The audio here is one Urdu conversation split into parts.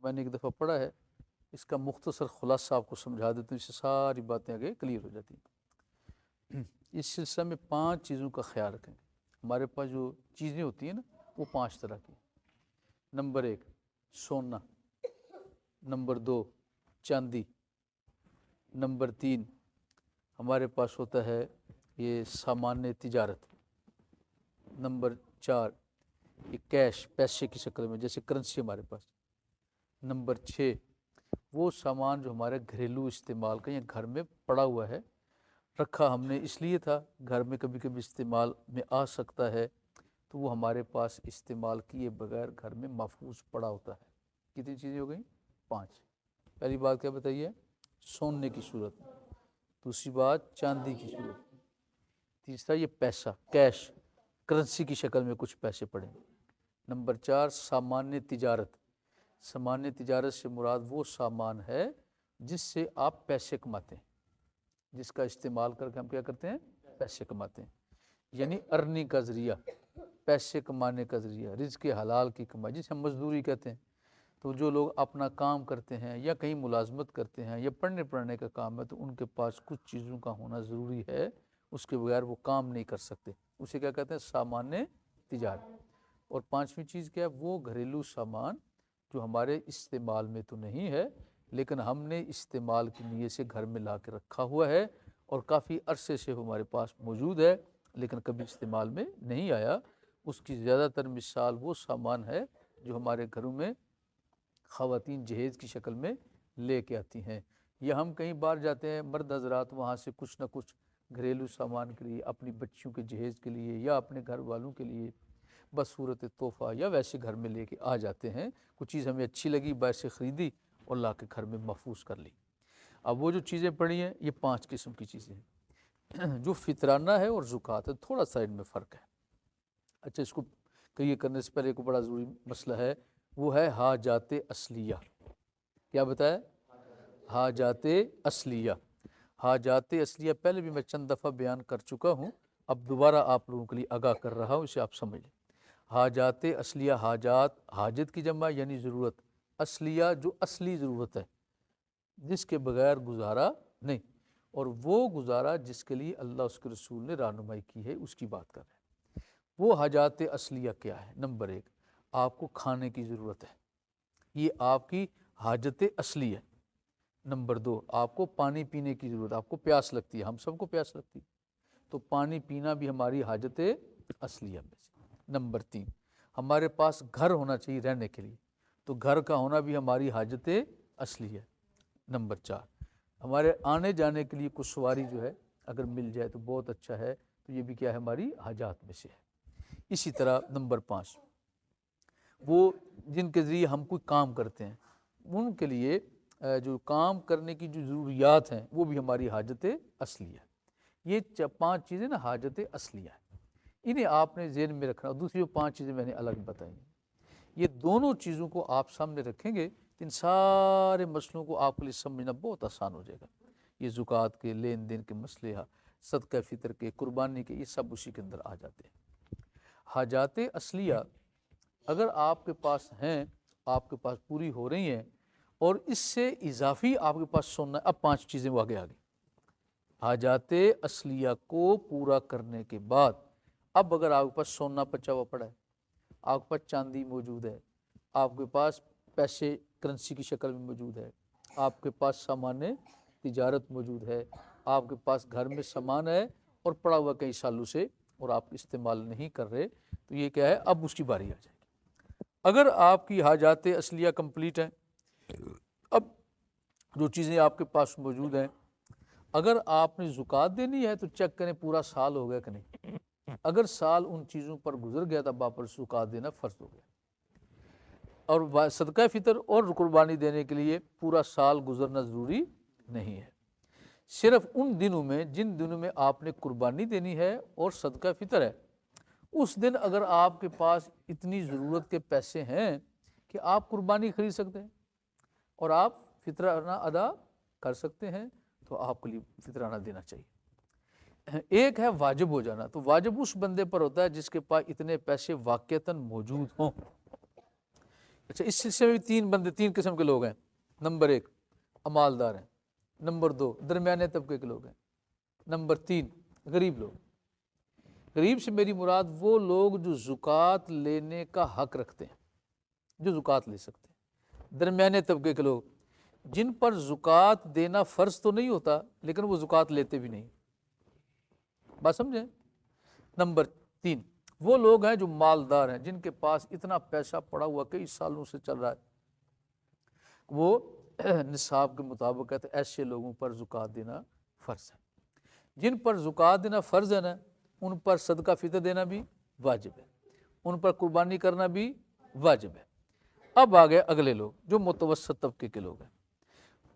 میں نے ایک دفعہ پڑھا ہے، اس کا مختصر خلاصہ آپ کو سمجھا دیتا ہوں، اس سے ساری باتیں آگے کلیئر ہو جاتی ہیں۔ اس سلسلہ میں 5 چیزوں کا خیال رکھیں گے۔ ہمارے پاس جو چیزیں ہوتی ہیں نا وہ 5 طرح کی۔ نمبر 1 سونا، نمبر 2 چاندی، نمبر 3 ہمارے پاس ہوتا ہے یہ سامان تجارت، نمبر 4 یہ کیش، پیسے کی شکل میں جیسے کرنسی ہمارے پاس، نمبر 6 وہ سامان جو ہمارے گھریلو استعمال کا یا گھر میں پڑا ہوا ہے، رکھا ہم نے اس لیے تھا گھر میں کبھی کبھی استعمال میں آ سکتا ہے، تو وہ ہمارے پاس استعمال کیے بغیر گھر میں محفوظ پڑا ہوتا ہے۔ کتنی چیزیں ہو گئیں؟ 5۔ پہلی بات کیا بتائیے؟ سونے کی صورت، دوسری بات چاندی کی صورت، تیسرا یہ پیسہ، کیش، کرنسی کی شکل میں کچھ پیسے پڑے، نمبر 4 سامان تجارت۔ سامان تجارت سے مراد وہ سامان ہے جس سے آپ پیسے کماتے ہیں، جس کا استعمال کر کے ہم کیا کرتے ہیں؟ پیسے کماتے ہیں، یعنی ارننگ کا ذریعہ، پیسے کمانے کا ذریعہ، رزق حلال کی کمائی، جسے ہم مزدوری کہتے ہیں۔ تو جو لوگ اپنا کام کرتے ہیں یا کہیں ملازمت کرتے ہیں یا پڑھنے کا کام ہے، تو ان کے پاس کچھ چیزوں کا ہونا ضروری ہے، اس کے بغیر وہ کام نہیں کر سکتے، اسے کیا کہتے ہیں؟ سامان تجارت۔ اور 5ویں چیز کیا ہے؟ وہ گھریلو سامان جو ہمارے استعمال میں تو نہیں ہے لیکن ہم نے استعمال کی نیت سے گھر میں لا کے رکھا ہوا ہے اور کافی عرصے سے ہمارے پاس موجود ہے لیکن کبھی استعمال میں نہیں آیا۔ اس کی زیادہ تر مثال وہ سامان ہے جو ہمارے گھروں میں خواتین جہیز کی شکل میں لے کے آتی ہیں، یا ہم کہیں باہر جاتے ہیں مرد حضرات، وہاں سے کچھ نہ کچھ گھریلو سامان کے لیے، اپنی بچیوں کے جہیز کے لیے یا اپنے گھر والوں کے لیے بصورت تحفہ یا ویسے گھر میں لے کے آ جاتے ہیں۔ کچھ چیز ہمیں اچھی لگی، باہر سے خریدی اور لا کے گھر میں محفوظ کر لی۔ اب وہ جو چیزیں پڑی ہیں یہ 5 قسم کی چیزیں ہیں۔ جو فطرانہ ہے اور زکوٰۃ ہے، تھوڑا سا ان میں فرق ہے۔ اچھا، اس کو کلیئر کرنے سے پہلے ایک بڑا ضروری مسئلہ ہے، وہ ہے حاجات اصلیہ۔ کیا بتایا؟ حاجات اصلیہ۔ حاجات اصلیہ پہلے بھی میں چند دفعہ بیان کر چکا ہوں، اب دوبارہ آپ لوگوں کے لیے آگاہ کر رہا ہوں، اسے آپ سمجھ لیں۔ حاجات اصلیہ، حاجات حاجت کی جمع یعنی ضرورت، اصلیہ جو اصلی ضرورت ہے جس کے بغیر گزارا نہیں، اور وہ گزارا جس کے لیے اللہ اس کے رسول نے رہنمائی کی ہے، اس کی بات کر رہے ہیں۔ وہ حاجات اصلیہ کیا ہے؟ نمبر 1 آپ کو کھانے کی ضرورت ہے، یہ آپ کی حاجت اصلی ہے۔ نمبر 2 آپ کو پانی پینے کی ضرورت، آپ کو پیاس لگتی ہے، ہم سب کو پیاس لگتی ہے، تو پانی پینا بھی ہماری حاجت اصلیہ میں سے۔ نمبر 3 ہمارے پاس گھر ہونا چاہیے رہنے کے لیے، تو گھر کا ہونا بھی ہماری حاجت اصلی ہے۔ نمبر 4 ہمارے آنے جانے کے لیے کچھ سواری جو ہے اگر مل جائے تو بہت اچھا ہے، تو یہ بھی کیا ہے؟ ہماری حاجات میں سے ہے۔ اسی طرح نمبر 5 وہ جن کے ذریعے ہم کوئی کام کرتے ہیں، ان کے لیے جو کام کرنے کی جو ضروریات ہیں وہ بھی ہماری حاجت اصلیہ ہے۔ یہ 5 چیزیں نا حاجت اصلیہ ہے، انہیں آپ نے ذہن میں رکھنا۔ دوسری 5 چیزیں میں نے الگ بتائی ہیں، یہ دونوں چیزوں کو آپ سامنے رکھیں گے، ان سارے مسئلوں کو آپ کے لیے سمجھنا بہت آسان ہو جائے گا۔ یہ زکوٰۃ کے، لین دین کے مسئلے، صدقہ فطر کے، قربانی کے، یہ سب اسی کے اندر آ جاتے ہیں۔ حاجات اصلیہ اگر آپ کے پاس ہیں، آپ کے پاس پوری ہو رہی ہیں، اور اس سے اضافی آپ کے پاس سننا، اب 5 چیزیں وہ آگے آگئی۔ حاجات اصلیہ کو پورا کرنے کے بعد اب اگر آپ کے پاس سونا پچا ہوا پڑا ہے، آپ کے پاس چاندی موجود ہے، آپ کے پاس پیسے کرنسی کی شکل میں موجود ہے، آپ کے پاس سامان تجارت موجود ہے، آپ کے پاس گھر میں سامان ہے اور پڑا ہوا کئی سالوں سے اور آپ استعمال نہیں کر رہے، تو یہ کیا ہے؟ اب اس کی باری آ جائے گی۔ اگر آپ کی حاجات اصلیہ کمپلیٹ ہیں، اب جو چیزیں آپ کے پاس موجود ہیں، اگر آپ نے زکوٰۃ دینی ہے تو چیک کریں پورا سال ہو گیا کہ نہیں۔ اگر سال ان چیزوں پر گزر گیا تو آپ پر زکوٰۃ دینا فرض ہو گیا۔ اور صدقہ فطر اور قربانی دینے کے لیے پورا سال گزرنا ضروری نہیں ہے، صرف ان دنوں میں جن دنوں میں آپ نے قربانی دینی ہے اور صدقہ فطر ہے، اس دن اگر آپ کے پاس اتنی ضرورت کے پیسے ہیں کہ آپ قربانی خرید سکتے ہیں اور آپ فطرانہ ادا کر سکتے ہیں، تو آپ کے لیے فطرانہ دینا چاہیے۔ ایک ہے واجب ہو جانا، تو واجب اس بندے پر ہوتا ہے جس کے پاس اتنے پیسے واقعتاً موجود ہوں، اچھا اس سلسلے میں بھی تین بندے، تین قسم کے لوگ ہیں. نمبر 1 امالدار ہیں، نمبر 2 درمیانے طبقے کے لوگ ہیں، نمبر 3 غریب لوگ. غریب سے میری مراد وہ لوگ جو زکوٰۃ لینے کا حق رکھتے ہیں، جو زکوٰۃ لے سکتے ہیں. درمیانے طبقے کے لوگ جن پر زکوٰۃ دینا فرض تو نہیں ہوتا لیکن وہ زکوٰۃ لیتے بھی نہیں. بات سمجھیں. نمبر 3 وہ لوگ ہیں جو مالدار ہیں، جن کے پاس اتنا پیسہ پڑا ہوا کئی سالوں سے چل رہا ہے، وہ نصاب کے مطابق ہے، تو ایسے لوگوں پر زکوٰۃ دینا فرض ہے. جن پر زکوٰۃ دینا فرض ہے نا، ان پر صدقہ فطر دینا بھی واجب ہے، ان پر قربانی کرنا بھی واجب ہے. اب آگئے اگلے لوگ جو متوسط طبقے کے لوگ ہیں.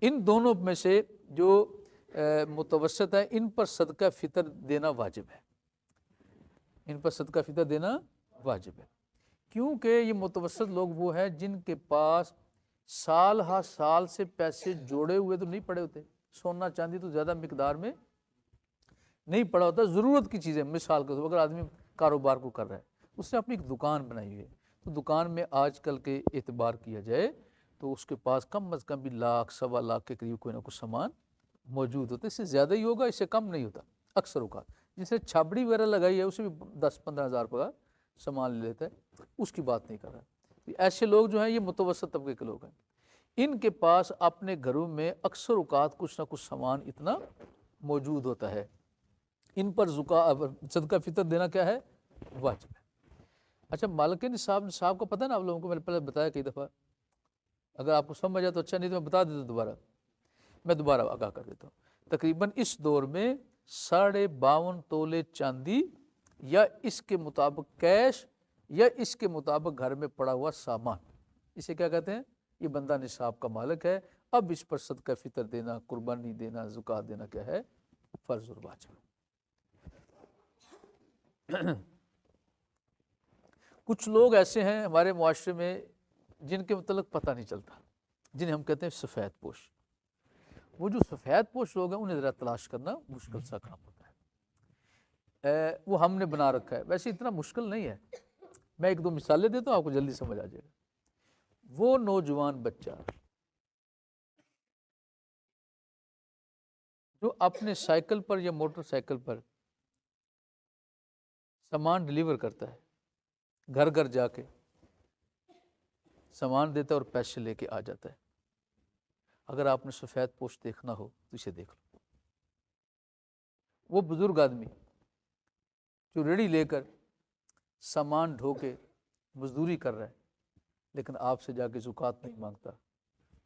ان دونوں میں سے جو متوسط ہیں ان پر صدقہ فطر دینا واجب ہے، ان پر صدقہ فطر دینا واجب ہے. کیونکہ یہ متوسط لوگ وہ ہیں جن کے پاس سال ہا سال سے پیسے جوڑے ہوئے تو نہیں پڑے ہوتے، سونا چاندی تو زیادہ مقدار میں نہیں پڑا ہوتا، ضرورت کی چیزیں. مثال کے طور پر اگر آدمی کاروبار کو کر رہا ہے، اس نے اپنی ایک دکان بنائی ہوئی ہے، تو دکان میں آج کل کے اعتبار کیا جائے تو اس کے پاس کم از کم بھی 1,00,000 سوا لاکھ کے قریب کوئی نہ کچھ سامان موجود ہوتا ہے. اس سے زیادہ ہی ہوگا، اس سے کم نہیں ہوتا اکثر اوقات. جس نے چھابڑی وغیرہ لگائی ہے اسے بھی 10-15 ہزار کا سامان لے لیتا ہے، اس کی بات نہیں کر رہا. ایسے لوگ جو ہیں یہ متوسط طبقے کے لوگ ہیں. ان کے پاس اپنے گھروں میں اکثر اوقات کچھ نہ کچھ سامان اتنا موجود ہوتا ہے. ان پر صدقہ فطر دینا کیا ہے؟ واجب ہے. اچھا مالک نصاب کا پتہ ہے نا آپ لوگوں کو، میں نے پہلے بتایا کئی دفعہ، اگر آپ کو سمجھ آیا تو اچھا، نہیں تو میں بتا دیتا ہوں دوبارہ، میں دوبارہ آگاہ کر دیتا ہوں. تقریباً اس دور میں 52.5 تولے چاندی یا اس کے مطابق کیش یا اس کے مطابق گھر میں پڑا ہوا سامان، اسے کیا کہتے ہیں؟ یہ بندہ نصاب کا مالک ہے. اب اس پر صدقہ فطر دینا، قربانی دینا، زکوٰۃ دینا کیا ہے؟ فرض اور واجب. کچھ لوگ ایسے ہیں ہمارے معاشرے میں جن کے متعلق پتہ نہیں چلتا، جنہیں ہم کہتے ہیں سفید پوش. وہ جو سفید پوش لوگ ہیں انہیں ذرا تلاش کرنا مشکل سا کام ہوتا ہے. وہ ہم نے بنا رکھا ہے، ویسے اتنا مشکل نہیں ہے. میں ایک دو مثالیں دیتا ہوں، آپ کو جلدی سمجھ آ جائے گا. وہ نوجوان بچہ جو اپنے سائیکل پر یا موٹر سائیکل پر سامان ڈلیور کرتا ہے، گھر گھر جا کے سامان دیتا ہے اور پیسے لے کے آ جاتا ہے. اگر آپ نے سفید پوش دیکھنا ہو تو اسے دیکھ لو. وہ بزرگ آدمی جو ریڑھی لے کر سامان ڈھو کے مزدوری کر رہا ہے لیکن آپ سے جا کے زکوٰۃ نہیں مانگتا،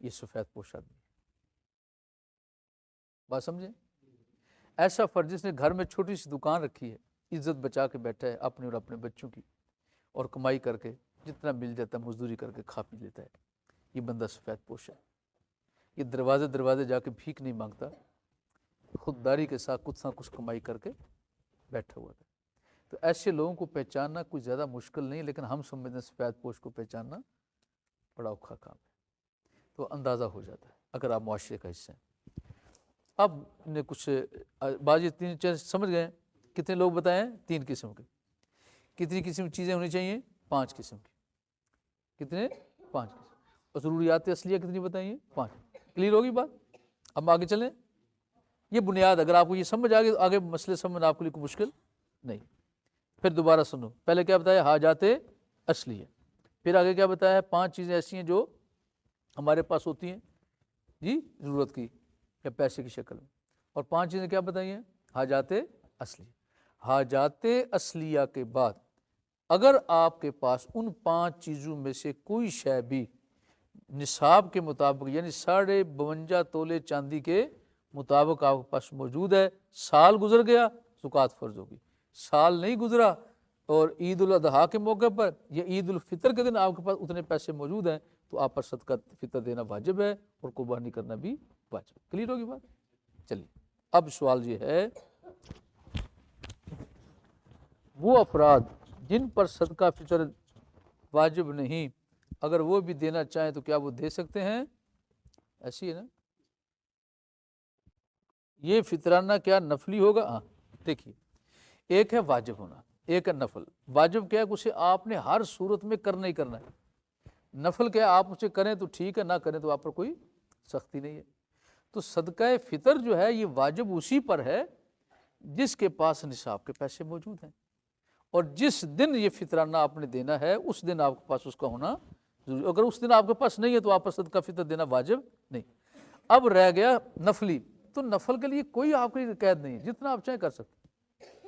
یہ سفید پوش آدمی ہے. بات سمجھیں. ایسا فرد جس نے گھر میں چھوٹی سی دکان رکھی ہے، عزت بچا کے بیٹھا ہے اپنے اور اپنے بچوں کی، اور کمائی کر کے جتنا مل جاتا ہے مزدوری کر کے کھا پی لیتا ہے، یہ بندہ سفید پوش ہے. یہ دروازے دروازے جا کے بھیک نہیں مانگتا، خودداری کے ساتھ کچھ نہ کچھ کمائی کر کے بیٹھا ہوا تھا. تو ایسے لوگوں کو پہچاننا کوئی زیادہ مشکل نہیں، لیکن ہم سمجھتے ہیں سفید پوش کو پہچاننا بڑا اوکھا کام ہے. تو اندازہ ہو جاتا ہے اگر آپ معاشرے کا حصہ ہیں. اب نے کچھ بازی 3 سمجھ گئے. کتنے لوگ بتائیں؟ 3 قسم کے. کتنی قسم کی چیزیں ہونی چاہیے؟ 5 قسم کی. کتنے؟ 5 قسم. اور ضروریات اصلیہ کتنی بتائیے؟ 5. کلیئر ہوگی بات؟ اب آگے چلیں. یہ بنیاد، اگر آپ کو یہ سمجھ آ گئی تو آگے مسئلے سمجھنا آپ کے لیے کوئی مشکل نہیں. پھر دوبارہ سنو، پہلے کیا بتایا؟ حاجات اصلیہ. پھر آگے کیا بتایا؟ 5 چیزیں ایسی ہیں جو ہمارے پاس ہوتی ہیں جی ضرورت کی یا پیسے کی شکل میں. اور 5 چیزیں کیا بتائی ہیں؟ حاجات اصلیہ. حاجات اصلیہ کے بعد اگر آپ کے پاس ان 5 چیزوں میں سے کوئی شے بھی نصاب کے مطابق یعنی 52.5 تولے چاندی کے مطابق آپ کے پاس موجود ہے، سال گزر گیا، زکوٰۃ فرض ہوگی. سال نہیں گزرا اور عید الاضحیٰ کے موقع پر یا عید الفطر کے دن آپ کے پاس اتنے پیسے موجود ہیں تو آپ پر صدقہ فطر دینا واجب ہے اور قربانی کرنا بھی واجب. کلیئر ہوگی بات؟ چلیے اب سوال یہ ہے، وہ افراد جن پر صدقہ فطر واجب نہیں، اگر وہ بھی دینا چاہیں تو کیا وہ دے سکتے ہیں؟ ایسی ہے نا. یہ فطرانہ کیا نفلی ہوگا؟ ہاں دیکھیے، ایک ہے واجب ہونا، ایک ہے نفل. واجب کیا ہے؟ اسے آپ نے ہر صورت میں کرنا ہی کرنا ہے. نفل کیا آپ اسے کریں تو ٹھیک ہے، نہ کریں تو آپ پر کوئی سختی نہیں ہے۔ تو صدقہ فطر جو ہے یہ واجب اسی پر ہے جس کے پاس نصاب کے پیسے موجود ہیں، اور جس دن یہ فطرانہ آپ نے دینا ہے اس دن آپ کے پاس اس کا ہونا ضروری۔ اگر اس دن آپ کے پاس نہیں ہے تو آپ پر صدقہ فطر دینا واجب نہیں۔ اب رہ گیا نفلی، تو نفل کے لیے کوئی آپ کی قید نہیں ہے، جتنا آپ چاہیں کر سکتے۔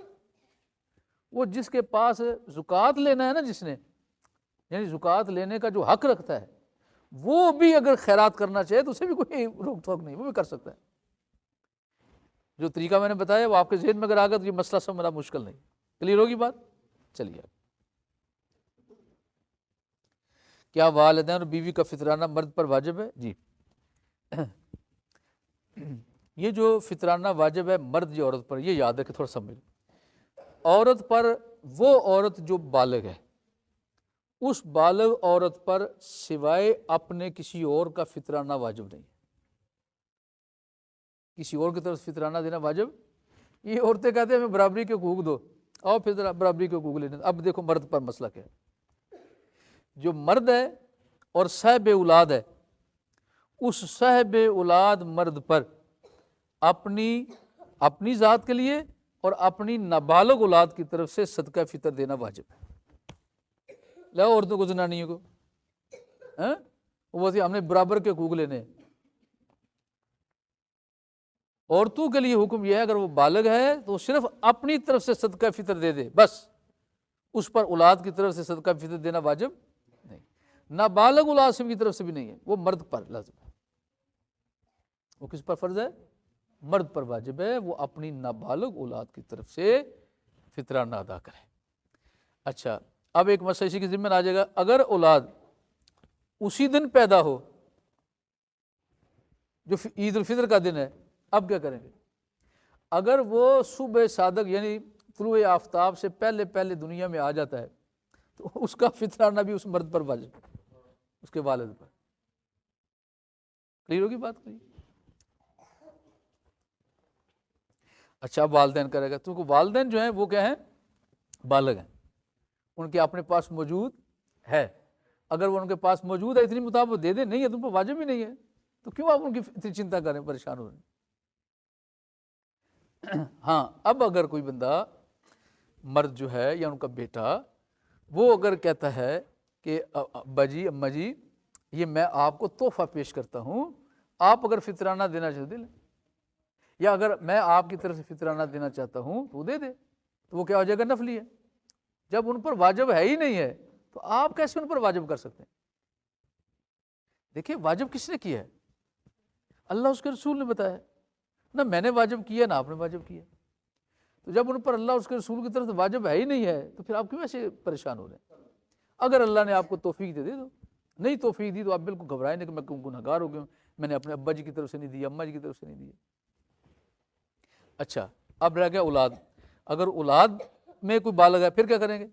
وہ جس کے پاس زکوٰۃ لینا ہے نا، جس نے یعنی زکوٰۃ لینے کا جو حق رکھتا ہے، وہ بھی اگر خیرات کرنا چاہے تو اسے بھی کوئی روک ٹوک نہیں، وہ بھی کر سکتا ہے۔ جو طریقہ میں نے بتایا وہ آپ کے ذہن میں اگر آ گیا تو یہ مسئلہ سمجھنا مشکل نہیں۔ کلیئر ہوگی بات؟ چلیے، کیا والدین اور بیوی کا فطرانہ مرد پر واجب ہے؟ جی، یہ جو فطرانہ واجب ہے مرد یا عورت پر، یہ یاد ہے کہ تھوڑا سمجھ، عورت پر وہ عورت جو بالغ ہے، اس بالغ عورت پر سوائے اپنے کسی اور کا فطرانہ واجب نہیں ہے۔ کسی اور کی طرف فطرانہ دینا واجب، یہ عورتیں کہتے ہیں ہمیں برابری کے حقوق دو، اور پھر برابری کے حقوق لینے۔ اب دیکھو مرد پر مسئلہ کیا ہے۔ جو مرد ہے اور صاحب اولاد ہے، اس صاحب اولاد مرد پر اپنی ذات کے لیے اور اپنی نابالغ اولاد کی طرف سے صدقہ فطر دینا واجب ہے۔ لاؤ عورتوں کو، زنانیوں کو، وہ ہم نے برابر کے حقوق لینے ہیں۔ عورتوں کے لیے حکم یہ ہے اگر وہ بالغ ہے تو صرف اپنی طرف سے صدقہ فطر دے دے بس، اس پر اولاد کی طرف سے صدقہ فطر دینا واجب نہیں۔ نابالغ اولاد سے کی طرف سے بھی نہیں ہے، وہ مرد پر لازم ہے۔ وہ کس پر فرض ہے؟ مرد پر واجب ہے، وہ اپنی نابالغ اولاد کی طرف سے فطرانہ ادا کرے۔ اچھا، اب ایک مسئلہ اسی کے ذمہ آ جائے گا، اگر اولاد اسی دن پیدا ہو جو عید الفطر کا دن ہے، اب کیا کریں گے؟ اگر وہ صبح صادق یعنی طلوع آفتاب سے پہلے دنیا میں آ جاتا ہے تو اس کا فطرانہ بھی اس مرد پر واجب ہے، اس کے والد پر۔ کلیئر ہوگی بات؟ کلیئر؟ اچھا، اب والدین کرے گا، تو والدین جو ہیں وہ کیا ہیں؟ بالغ ہیں، ان کے اپنے پاس موجود ہے۔ اگر وہ ان کے پاس موجود ہے اتنی مطابق دے دیں، نہیں ہے تو ان پر واجب ہی نہیں ہے، تو کیوں آپ ان کی اتنی چنتا کریں، پریشان ہو رہے ہیں؟ ہاں، اب اگر کوئی بندہ مرد جو ہے یا ان کا بیٹا، وہ اگر کہتا ہے کہ ابا جی اماں جی یہ میں آپ کو تحفہ پیش کرتا ہوں، آپ اگر فطرانہ دینا چاہتے دے لیں، یا اگر میں آپ کی طرف سے فطرانہ دینا چاہتا ہوں تو دے دے، تو وہ کیا ہو جائے گا؟ نفلی ہے۔ جب ان پر واجب ہے ہی نہیں ہے تو آپ کیسے ان پر واجب کر سکتے ہیں؟ دیکھیے، واجب کس نے کیا ہے؟ اللہ اس کے رسول نے بتایا، نہ میں نے واجب کیا نہ آپ نے واجب کیا۔ تو جب ان پر اللہ اس کے رسول کی طرف سے واجب ہے ہی نہیں ہے تو پھر آپ کیوں ایسے پریشان ہو رہے ہیں؟ اگر اللہ نے آپ کو توفیق دے دو، نہیں توفیق دی تو آپ بالکل گھبرائیں نہیں کہ میں گنہگار ہو گیا ہوں، میں نے اپنے ابا جی کی طرف سے نہیں دیا، اماں جی کی طرف سے نہیں دیا۔ اچھا، اب رہ گیا اولاد۔ اگر اولاد میں کوئی بالغ ہے پھر کیا کریں گے؟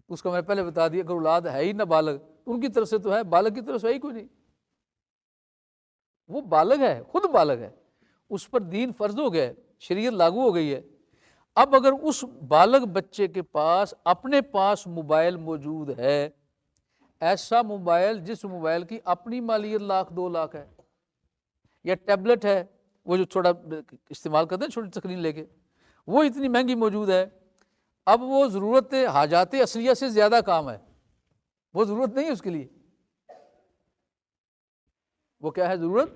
اس کو میں پہلے بتا دیا، اگر اولاد ہے ہی نہ بالغ، ان کی طرف سے تو ہے، بالغ کی طرف سے ہے ہی کوئی نہیں۔ وہ بالغ ہے، خود بالغ ہے، اس پر دین فرض ہو گیا ہے، شریعت لاگو ہو گئی ہے۔ اب اگر اس بالغ بچے کے پاس اپنے پاس موبائل موجود ہے، ایسا موبائل جس موبائل کی اپنی مالیت 1,00,000 2,00,000 ہے، یا ٹیبلٹ ہے وہ جو چھوٹا استعمال کرتے ہیں چھوٹی اسکرین لے کے، وہ اتنی مہنگی موجود ہے، اب وہ ضرورت حاجات اصلیہ سے زیادہ کام ہے، وہ ضرورت نہیں ہے اس کے لیے، وہ کیا ہے؟ ضرورت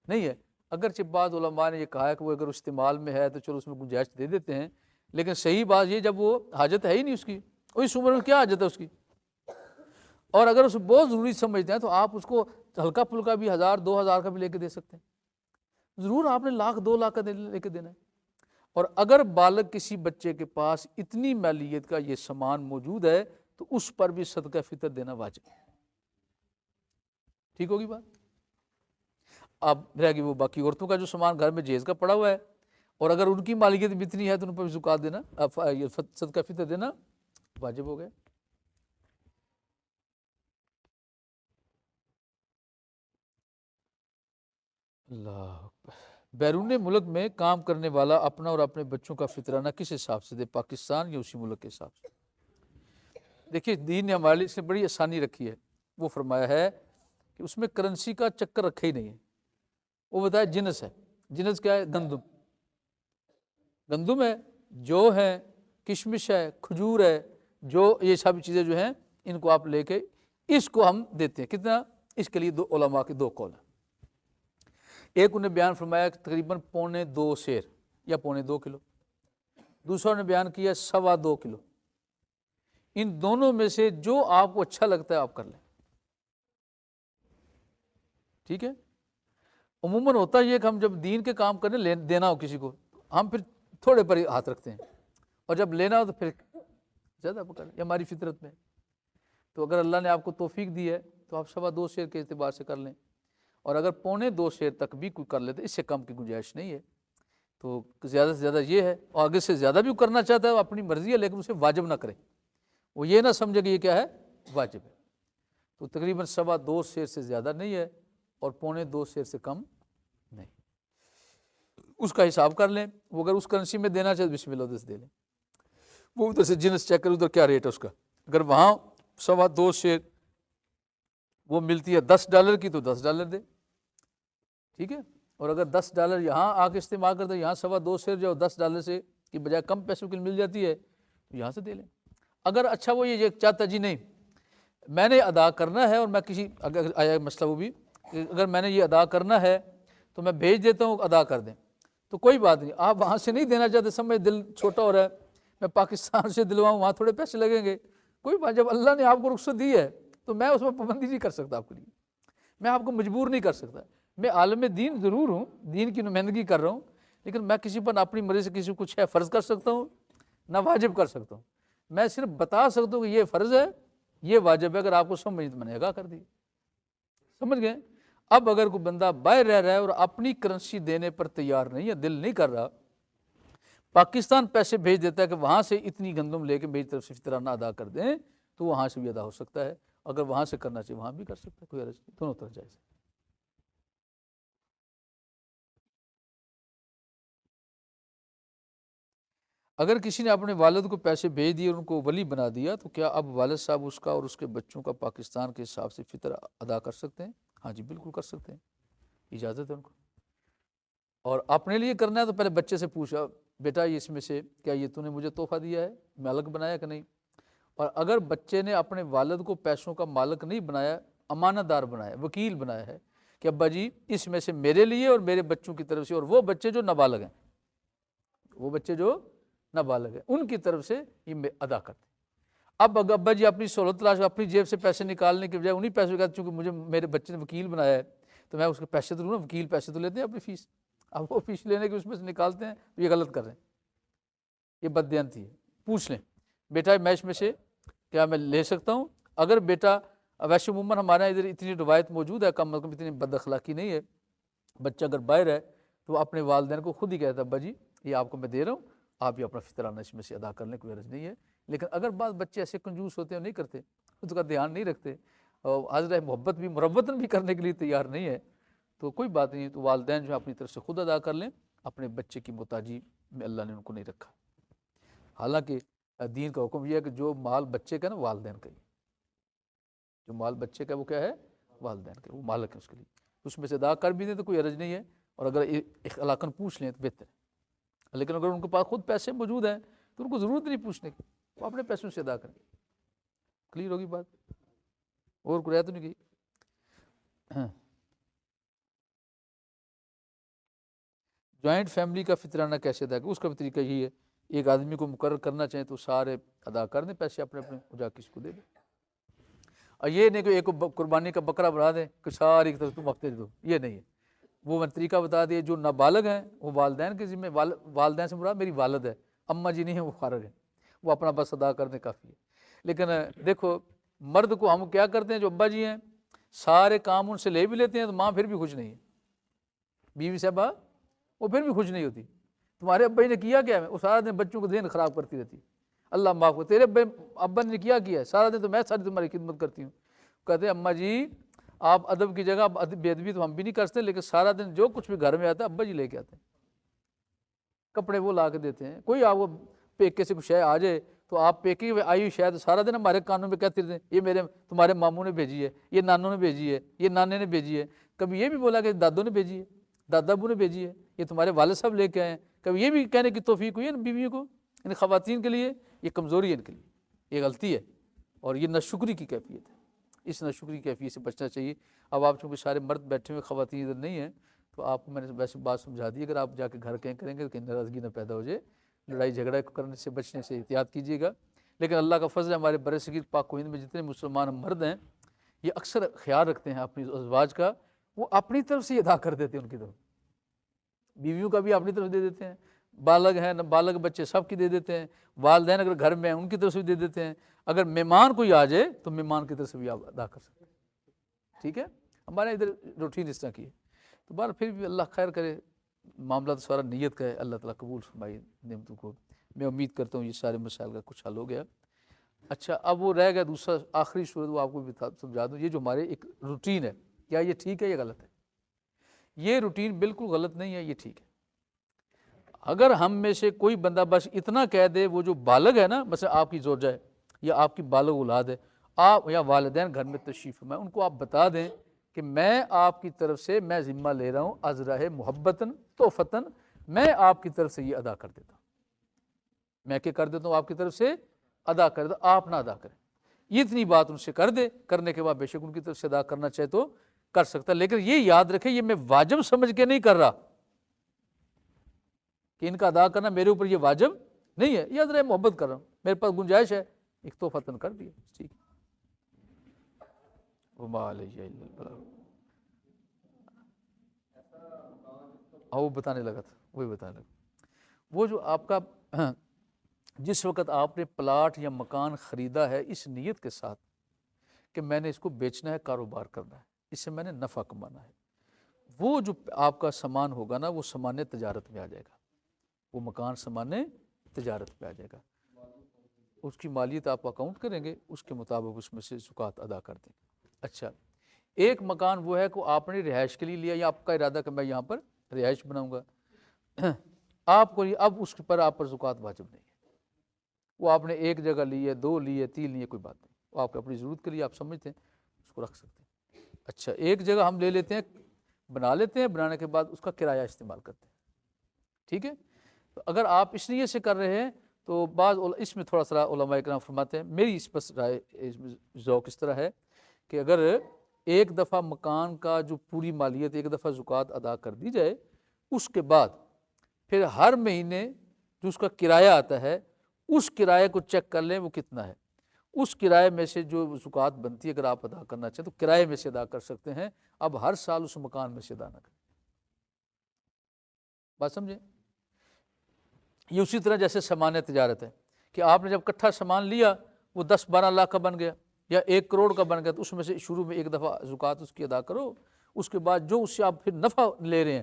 نہیں ہے۔ اگرچہ بعض علماء نے یہ کہا ہے کہ وہ اگر استعمال میں ہے تو چلو اس میں گنجائش دے دیتے ہیں، لیکن صحیح بات یہ جب وہ حاجت ہے ہی نہیں اس کی، اس عمر میں کیا حاجت ہے اس کی؟ اور اگر اسے بہت ضروری سمجھتے ہیں تو آپ اس کو ہلکا پھلکا بھی 1,000 2,000 کا بھی لے کے دے سکتے ہیں، ضرور آپ نے 1,00,000 2,00,000 کا لے کے دینا ہے۔ اور اگر بالغ کسی بچے کے پاس اتنی مالیت کا یہ سامان موجود ہے تو اس پر بھی صدقہ فطر دینا واجب ہے۔ ٹھیک ہوگی بات؟ اب رہ گی وہ باقی عورتوں کا جو سامان گھر میں جہیز کا پڑا ہوا ہے، اور اگر ان کی مالکیت بھی اتنی ہے تو ان پر بھی زکوٰۃ دینا، صدقہ فطر دینا واجب ہو گیا۔ اللہ اکبر۔ بیرون ملک میں کام کرنے والا اپنا اور اپنے بچوں کا فطرانہ کس حساب سے دے، پاکستان یا اسی ملک کے حساب سے؟ دیکھیے، دین نے ہمارے لیے اس نے بڑی آسانی رکھی ہے، وہ فرمایا ہے کہ اس میں کرنسی کا چکر رکھا ہی نہیں ہے. وہ بتایا جنس ہے. جنس کیا ہے؟ گندم. گندم ہے، جو ہے، کشمش ہے، کھجور ہے، جو یہ سب چیزیں جو ہیں ان کو آپ لے کے اس کو ہم دیتے ہیں. کتنا؟ اس کے لیے دو علماء کے دو قول ہیں. ایک انہیں بیان فرمایا کہ تقریباً 1.25 سیر یا 2.25 کلو. دوسرا نے بیان کیا 2.25 کلو. ان دونوں میں سے جو آپ کو اچھا لگتا ہے آپ کر لیں. ٹھیک ہے. عموماً ہوتا یہ کہ ہم جب دین کے کام کریں دینا ہو کسی کو، ہم پھر تھوڑے پر ہی ہاتھ رکھتے ہیں، اور جب لینا ہو تو پھر زیادہ پکڑیں. یہ ہماری فطرت میں. تو اگر اللہ نے آپ کو توفیق دی ہے تو آپ 2.25 سیر کے اعتبار سے کر لیں، اور اگر 2.25 سیر تک بھی کوئی کر لیتے، اس سے کم کی گنجائش نہیں ہے. تو زیادہ سے زیادہ یہ ہے، اور آگے سے زیادہ بھی کرنا چاہتا ہے وہ اپنی مرضی ہے، لیکن اسے واجب نہ کرے. وہ یہ نہ سمجھے کہ یہ کیا ہے؟ واجب ہے. تو تقریباً 2.25 سیر سے زیادہ نہیں ہے، اور 2.25 سیر سے کم نہیں. اس کا حساب کر لیں. وہ اگر اس کرنسی میں دینا چاہے بسم اللہ ادھر سے دے لیں. وہ ادھر سے جنس چیک کریں ادھر کیا ریٹ ہے اس کا. اگر وہاں 2.25 سیر وہ ملتی ہے $10 کی تو $10 دے. ٹھیک ہے. اور اگر $10 یہاں آ کے استعمال کرتے یہاں 2.25 سیر جو $10 سے کی بجائے کم پیسوں کی مل جاتی ہے تو یہاں سے دے لیں. اگر اچھا وہ یہ چاہتا جی نہیں میں نے ادا کرنا ہے، اور میں کسی اگر آیا مسئلہ وہ بھی اگر میں نے یہ ادا کرنا ہے تو میں بھیج دیتا ہوں ادا کر دیں، تو کوئی بات نہیں. آپ وہاں سے نہیں دینا چاہتے، سمجھ دل چھوٹا ہو رہا ہے میں پاکستان سے دلواؤں وہاں تھوڑے پیسے لگیں گے. کوئی بات، جب اللہ نے آپ کو رخصت دی ہے تو میں اس میں پابندی نہیں کر سکتا آپ کے لیے. میں آپ کو مجبور نہیں کر سکتا. میں عالم دین ضرور ہوں، دین کی نمائندگی کر رہا ہوں، لیکن میں کسی پر اپنی مرضی سے کسی کو کچھ ہے فرض کر سکتا ہوں نہ واجب کر سکتا ہوں. میں صرف بتا سکتا ہوں کہ یہ فرض ہے یہ واجب ہے. اگر آپ کو سمجھ تو میں نے آگاہ کر دی. سمجھ گئے؟ اب اگر کوئی بندہ باہر رہ رہا ہے اور اپنی کرنسی دینے پر تیار نہیں ہے، دل نہیں کر رہا، پاکستان پیسے بھیج دیتا ہے کہ وہاں سے اتنی گندم لے کے میری طرف سے فطرانہ ادا کر دیں، تو وہاں سے بھی ادا ہو سکتا ہے. اگر وہاں سے کرنا چاہیے وہاں بھی کر سکتا ہے، کوئی عرض نہیں. دونوں طرف جائز ہے. اگر کسی نے اپنے والد کو پیسے بھیج دیے اور ان کو ولی بنا دیا تو کیا اب والد صاحب اس کا اور اس کے بچوں کا پاکستان کے حساب سے فطر ادا کر سکتے ہیں؟ ہاں جی بالکل کر سکتے ہیں، اجازت ہے ان کو. اور اپنے لیے کرنا ہے تو پہلے بچے سے پوچھا بیٹا یہ اس میں سے کیا یہ تو نے مجھے تحفہ دیا ہے، مالک بنایا کہ نہیں. اور اگر بچے نے اپنے والد کو پیسوں کا مالک نہیں بنایا، امانت دار بنایا، وکیل بنایا ہے کہ ابا جی اس میں سے میرے لیے اور میرے بچوں کی طرف سے، اور وہ بچے جو نابالغ ہیں، وہ بچے جو نابالغ ہیں ان کی طرف سے یہ ادا کرتے. اب اگر ابا جی اپنی سہولت تلاش اپنی جیب سے پیسے نکالنے کے بجائے انہیں پیسوں کا، چونکہ مجھے میرے بچے نے وکیل بنایا ہے تو میں اس کے پیسے تو لوں نا، وکیل پیسے تو لیتے ہیں اپنی فیس، اب وہ فیس لینے کے اس میں سے نکالتے ہیں تو یہ غلط کر رہے ہیں، یہ بددیانتی ہے. پوچھ لیں بیٹا میں اس میں سے کیا میں لے سکتا ہوں. اگر بیٹا ویسے عموماً ہمارے یہاں ادھر اتنی روایت موجود ہے، کم از کم اتنی بد اخلاقی نہیں ہے، بچہ اگر باہر ہے تو وہ اپنے والدین کو خود ہی کہتا ہے ابا جی یہ آپ کو میں دے رہا ہوں، آپ بھی اپنا فطرانہ اس میں سے ادا کر لیں، کوئی عرض نہیں ہے. لیکن اگر بعض بچے ایسے کنجوس ہوتے ہیں نہیں کرتے، اس کا دھیان نہیں رکھتے، اور حاضر محبت بھی مربتاً بھی کرنے کے لیے تیار نہیں ہے، تو کوئی بات نہیں. تو والدین جو اپنی طرف سے خود ادا کر لیں، اپنے بچے کی محتاجی میں اللہ نے ان کو نہیں رکھا. حالانکہ دین کا حکم یہ ہے کہ جو مال بچے کا نا والدین کا ہی، جو مال بچے کا وہ کیا ہے؟ والدین کا، وہ مالک ہے اس کے لیے. اس میں سے ادا کر بھی دیں تو کوئی عرض نہیں ہے، اور اگر اخلاقاً پوچھ لیں تو بہتر ہے. لیکن اگر ان کے پاس خود پیسے موجود ہیں تو ان کو ضرورت نہیں پوچھنے کی، وہ اپنے پیسوں سے ادا کریں. کلیئر ہوگی بات؟ اور کوئی تو نہیں کی؟ جوائنٹ فیملی کا فطرانہ کیسے ادا کریں؟ اس کا بھی طریقہ یہی ہے، ایک آدمی کو مقرر کرنا چاہیں تو سارے ادا کر دیں پیسے اپنے اپنے، جا کسی کو دے دیں. اور یہ نہیں کہ ایک قربانی کا بکرا بنا دیں کہ ساری کی طرف تم ہفتے دو، یہ نہیں ہے. وہ میں طریقہ بتا دیا. جو نابالغ ہیں وہ والدین کے ذمہ، والدین سے مراد میری والد ہے، اماں جی نہیں ہیں، وہ فارغ ہیں، وہ اپنا بس ادا کر دیں کافی ہے. لیکن دیکھو مرد کو ہم کیا کرتے ہیں، جو ابا جی ہیں سارے کام ان سے لے بھی لیتے ہیں تو ماں پھر بھی خوش نہیں ہے، بیوی صاحبہ وہ پھر بھی خوش نہیں ہوتی. تمہارے ابا جی نے کیا کیا ہے؟ وہ سارا دن بچوں کو ذہن خراب کرتی رہتی. اللہ معاف کرے، تیرے ابا نے کیا ہے؟ سارا دن تو میں ساری تمہاری خدمت کرتی ہوں. کہتے ہیں اماں جی آپ ادب کی جگہ بے ادبی تو ہم بھی نہیں کرتے، لیکن سارا دن جو کچھ بھی گھر میں آتا ہے ابا جی لے کے آتے ہیں، کپڑے وہ لا کے دیتے ہیں. کوئی آپ وہ پیکے سے کچھ ہے آ جائے تو آپ پیکی ہوئے آئی ہوئی شاید سارا دن ہمارے کانوں میں کہتے رہتے ہیں یہ میرے تمہارے ماموں نے بھیجی ہے، یہ نانوں نے بھیجی ہے، یہ نانے نے بھیجی ہے، کبھی یہ بھی بولا کہ دادوں نے بھیجی ہے، دادا ابو نے بھیجی ہے، یہ تمہارے والد صاحب لے کے آئے ہیں، کبھی یہ بھی کہنے کی توفیق ہوئی ہے ان بیویوں کو، ان خواتین کے لیے یہ کمزوری ہے ان کے لیے، یہ غلطی ہے اور یہ ناشکری کی کیفیت ہے، اس ناشکری کی کیفیت سے بچنا چاہیے۔ اب آپ چونکہ سارے مرد بیٹھے ہوئے خواتین ادھر نہیں ہیں تو آپ کو میں نے ویسے بات سمجھا دی، اگر آپ جا کے گھر کہیں کریں گے تو کہیں ناراضگی نہ پیدا ہو جائے، لڑائی جھگڑا کرنے سے بچنے سے احتیاط کیجیے گا۔ لیکن اللہ کا فضل ہے ہمارے برصغیر پاک و ہند میں جتنے مسلمان مرد ہیں یہ اکثر خیال رکھتے ہیں اپنی ازواج کا، وہ اپنی طرف سے ادا کر دیتے ہیں ان کی طرف، بیویوں کا بھی اپنی طرف دے دیتے ہیں، بالغ ہیں نہ بالغ بچے سب کی دے دیتے ہیں، والدین اگر گھر میں ہیں ان کی طرف سے بھی دے دیتے ہیں، اگر مہمان کوئی آ جائے تو مہمان کی طرف سے بھی آپ ادا کر سکتے ہیں، ٹھیک ہے۔ ہمارے ادھر روٹین اس طرح کی ہے، تو بہر پھر بھی اللہ خیر کرے، معاملہ تو سارا نیت کا ہے، اللہ تعالیٰ قبول فرمائے نعمتوں کو۔ میں امید کرتا ہوں یہ سارے مسائل کا کچھ حل ہو گیا۔ اچھا اب وہ رہ گیا دوسرا آخری صورت، وہ آپ کو بھی سمجھا دوں، یہ جو ہمارے ایک روٹین ہے، کیا یہ ٹھیک ہے یا غلط ہے؟ یہ روٹین بالکل غلط نہیں ہے، یہ ٹھیک ہے۔ اگر ہم میں سے کوئی بندہ بس اتنا کہہ دے، وہ جو بالغ ہے نا، مثلا آپ کی زوجہ ہے یا آپ کی بالغ اولاد ہے، آپ یا والدین گھر میں تشریف فرمائیں، ان کو آپ بتا دیں کہ میں آپ کی طرف سے میں ذمہ لے رہا ہوں عذرہ محبتاً تحفتاً، میں آپ کی طرف سے یہ ادا کر دیتا ہوں، میں کیا کر دیتا ہوں آپ کی طرف سے ادا کر دیتا ہوں، آپ نہ ادا کریں، یہ اتنی بات ان سے کر دے، کرنے کے بعد بے شک ان کی طرف سے ادا کرنا چاہے تو کر سکتا ہے، لیکن یہ یاد رکھے یہ میں واجب سمجھ کے نہیں کر رہا کہ ان کا ادا کرنا میرے اوپر یہ واجب نہیں ہے، یہ عذرہ محبت کر رہا ہوں، میرے پاس گنجائش ہے، ایک تحفتاً کر دیا، ٹھیک۔ وما علیہ الا البلاغ، وہ بتانے لگا تھا، وہی بتانے لگا، وہ جو آپ کا جس وقت آپ نے پلاٹ یا مکان خریدا ہے اس نیت کے ساتھ کہ میں نے اس کو بیچنا ہے، کاروبار کرنا ہے، اس سے میں نے نفع کمانا ہے، وہ جو آپ کا سامان ہوگا نا وہ سامان تجارت میں آ جائے گا، وہ مکان سامان تجارت میں آ جائے گا، اس کی مالیت آپ اکاؤنٹ کریں گے، اس کے مطابق اس میں سے زکوٰۃ ادا کر دیں گے۔ اچھا ایک مکان وہ ہے کہ آپ نے رہائش کے لیے لیا یا آپ کا ارادہ کہ میں یہاں پر رہائش بناؤں گا، آپ کو اب اس پر آپ پر زکوٰۃ واجب نہیں ہے، وہ آپ نے ایک جگہ لی ہے، دو لی ہے، تین لی ہے، کوئی بات نہیں، وہ آپ اپنی ضرورت کے لیے آپ سمجھتے ہیں اس کو رکھ سکتے ہیں۔ اچھا ایک جگہ ہم لے لیتے ہیں، بنا لیتے ہیں، بنانے کے بعد اس کا کرایہ استعمال کرتے ہیں، ٹھیک ہے۔ تو اگر آپ اس نیت سے کر رہے ہیں تو بعض اس میں تھوڑا سا علماء اکرام فرماتے ہیں، میری اس پر رائے ذوق اس طرح ہے کہ اگر ایک دفعہ مکان کا جو پوری مالیت ایک دفعہ زکوٰۃ ادا کر دی جائے، اس کے بعد پھر ہر مہینے جو اس کا کرایہ آتا ہے اس کرایے کو چیک کر لیں وہ کتنا ہے، اس کرایے میں سے جو زکوٰۃ بنتی ہے اگر آپ ادا کرنا چاہیں تو کرایے میں سے ادا کر سکتے ہیں، اب ہر سال اس مکان میں سے ادا نہ کریں، بات سمجھیں۔ یہ اسی طرح جیسے سامان تجارت ہے کہ آپ نے جب کٹھا سامان لیا وہ 10-12 لاکھ کا بن گیا یا 1 کروڑ کا بن گیا تو اس میں سے شروع میں ایک دفعہ زکوٰۃ اس کی ادا کرو، اس کے بعد جو اس سے آپ پھر نفع لے رہے ہیں،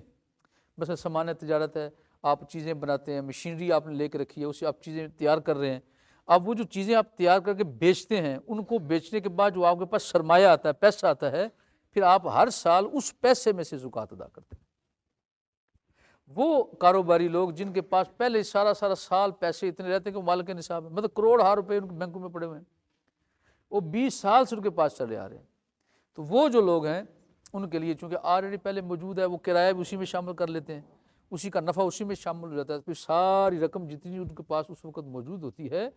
مثلا سامان تجارت ہے، آپ چیزیں بناتے ہیں، مشینری آپ نے لے کے رکھی ہے، اس سے آپ چیزیں تیار کر رہے ہیں، اب وہ جو چیزیں آپ تیار کر کے بیچتے ہیں ان کو بیچنے کے بعد جو آپ کے پاس سرمایہ آتا ہے، پیسہ آتا ہے، پھر آپ ہر سال اس پیسے میں سے زکوٰۃ ادا کرتے ہیں۔ وہ کاروباری لوگ جن کے پاس پہلے سارا سال پیسے اتنے رہتے ہیں کہ وہ مالک نصاب ہے، مطلب کروڑ ہار روپے ان کے بینکوں میں پڑے ہوئے ہیں، وہ 20 سال سے ان کے پاس چلے آ رہے ہیں، تو وہ جو لوگ ہیں ان کے لیے چونکہ آلریڈی پہلے موجود ہے، وہ کرایہ بھی اسی میں شامل کر لیتے ہیں، اسی کا نفع اسی میں شامل ہو جاتا ہے، پھر ساری رقم جتنی ان کے پاس اس وقت موجود ہوتی ہے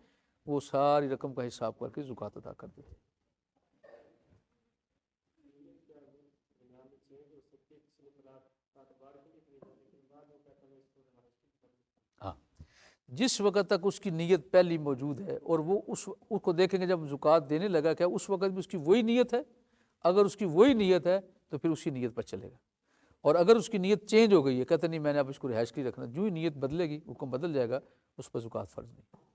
وہ ساری رقم کا حساب کر کے زکوٰۃ ادا کر دیتے ہیں۔ ہاں جس وقت تک اس کی نیت پہلی موجود ہے اور وہ اس کو دیکھیں گے جب زکوٰۃ دینے لگا کیا اس وقت بھی اس کی وہی نیت ہے، اگر اس کی وہی نیت ہے تو پھر اسی نیت پر چلے گا، اور اگر اس کی نیت چینج ہو گئی ہے، کہتے نہیں میں نے اب اس کو رہائش کی رکھنا، جو ہی نیت بدلے گی حکم بدل جائے گا، اس پر زکوٰۃ فرض نہیں۔